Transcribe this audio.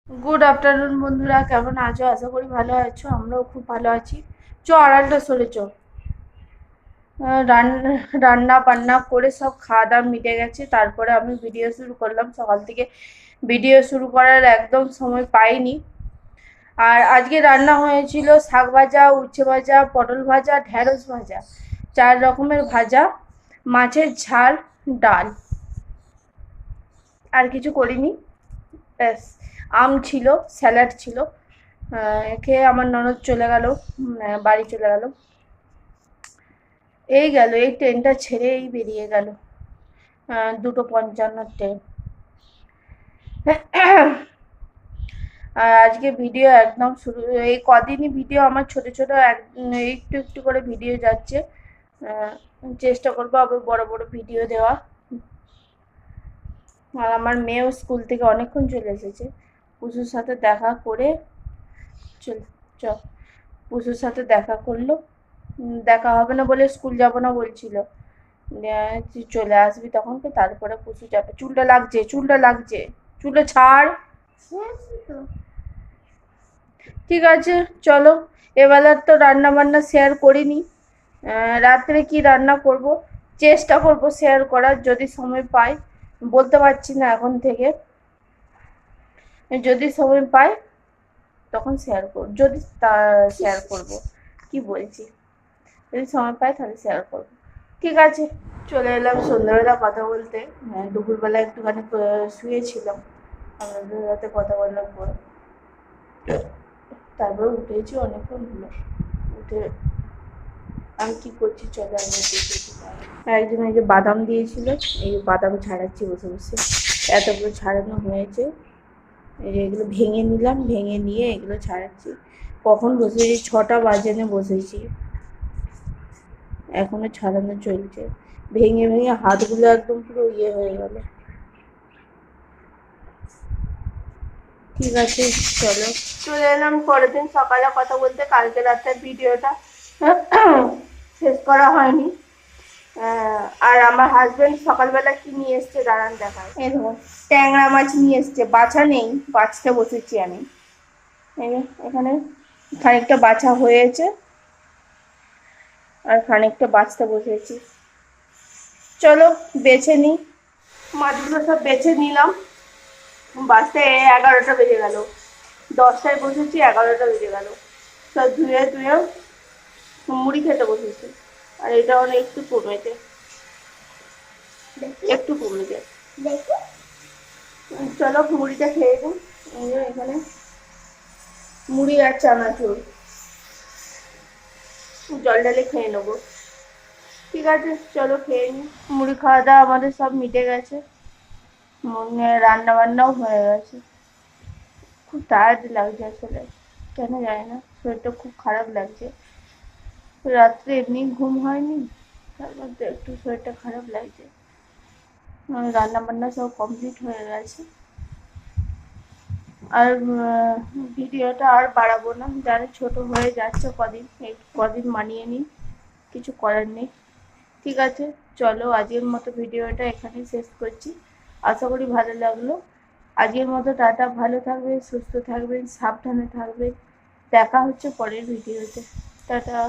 Good afternoon বন্ধুরা, কেমন আছো? আশা করি ভালো আছো। আমরাও খুব ভালো আছি। আড়ালটা সরে রান্না বান্না করে সব খাওয়া দাওয়া মিটে গেছে, তারপরে আমি ভিডিও শুরু করলাম। সকাল থেকে ভিডিও শুরু করার একদম সময় পাইনি। আর আজকে রান্না হয়েছিল শাক ভাজা, উচ্ছে ভাজা, পটল ভাজা, ঢেঁড়স ভাজা, 4 রকমের ভাজা, মাছের ঝাল, ডাল। আর কিছু করিনি। ব্যাস, আম ছিল, স্যালাড ছিল। খেয়ে আমার ননদ চলে গেল, বাড়ি চলে গেল। এই গেল, এই ট্রেনটা ছেড়ে এই বেরিয়ে গেল। 2:55 ট্রেন। আর আজকে ভিডিও একদম শুরু, এই কদিনই ভিডিও আমার ছোট ছোট একটু একটু করে ভিডিও যাচ্ছে। চেষ্টা করবো আবার বড় বড় ভিডিও দেওয়া। আর আমার মেয়েও স্কুল থেকে অনেকক্ষণ চলে এসেছে। পুজোর সাথে দেখা করে চল চ পুজোর সাথে দেখা করলো। দেখা হবে না বলে স্কুল যাব না বলছিল। তুই চলে আসবি তখন, তারপরে পুজো যাবে। চুলটা লাগছে, চুলটা লাগছে, চুলটা ছাড়। ঠিক আছে, চলো। এবেলার তো রান্না বান্না শেয়ার করিনি। রাত্রে কি রান্না করব চেষ্টা করব শেয়ার করার, যদি সময় পাই। বলতে পারছি না এখন থেকে। যদি সময় পাই তখন শেয়ার করব, যদি শেয়ার করব। কি বলছি, যদি সময় পাই তাহলে শেয়ার করব। ঠিক আছে, চলে এলাম সন্ধ্যাবেলা কথা বলতে। দুপুরবেলা একটুখানি শুয়েছিলাম, আপনাদের সাথে কথা বললাম পরে। তারপরে উঠেছি অনেকক্ষণ হলো। উঠে আমি কি করছি চলে আমি দেখেছি। একজন এই যে বাদাম দিয়েছিল, এই বাদাম ছাড়াচ্ছি বসে বসে। এতগুলো ছাড়ানো হয়েছে, এই যে এগুলো ভেঙে নিলাম, ভেঙে নিয়ে এগুলো ছাড়াচ্ছি। কখন বসেছি, 6টা বাজে বসেছি, এখনো ছাড়ানো চলছে। ভেঙে ভেঙে হাতগুলো একদম পুরো ইয়ে হয়ে গেল। ঠিক আছে, চলো। চলে এলাম পরের দিন সকালে কথা বলতে। কালকে রাতের ভিডিওটা শেষ করা হয়নি। আর আমার হাজবেন্ড সকালবেলা কি নিয়ে এসছে দাঁড়ান দেখায়। এই ধরুন, ট্যাংরা মাছ নিয়ে এসছে। বাছা নেই, বাছতে বসেছি আমি। এখানে খানিকটা বাছা হয়েছে, আর খানিকটা বাছতে বসেছি। চলো বেছে নিই। মাছগুলো সব বেছে নিলাম। বাছতে 11টা বেজে গেল। 10টায় বসেছি, 11টা বেজে গেল। সব ধুয়ে ধুয়ে মুড়ি খেতে বসেছি। আর এটা অনেক একটু কমেছে, একটু কমেছে। চলো মুড়িটা খেয়ে দিই। এখানে মুড়ি আর চানাচুর, জল ঢালে খেয়ে নেবো। ঠিক আছে, চলো খেয়ে নিই। মুড়ি খাওয়া দাওয়া আমাদের সব মিটে গেছে, রান্না বান্নাও হয়ে গেছে। খুব টায়ার্ড লাগছে আসলে, কেন জানি না, শরীরটা খুব খারাপ লাগছে। রাত্রে এমনি ঘুম হয়নি, তার মধ্যে একটু শরীরটা খারাপ লাগছে। রান্না বান্না সব কমপ্লিট হয়ে গেছে। আর ভিডিওটা আর বাড়াবো না, যারা ছোট হয়ে যাচ্ছে কদিন, এই কদিন মানিয়ে নিই, কিছু করার নেই। ঠিক আছে, চলো আজকের মতো ভিডিওটা এখানেই শেষ করছি। আশা করি ভালো লাগলো। আজকের মতো টাটা, ভালো থাকবেন, সুস্থ থাকবেন, সাবধানে থাকবেন। দেখা হচ্ছে পরের ভিডিওতে। টাটা।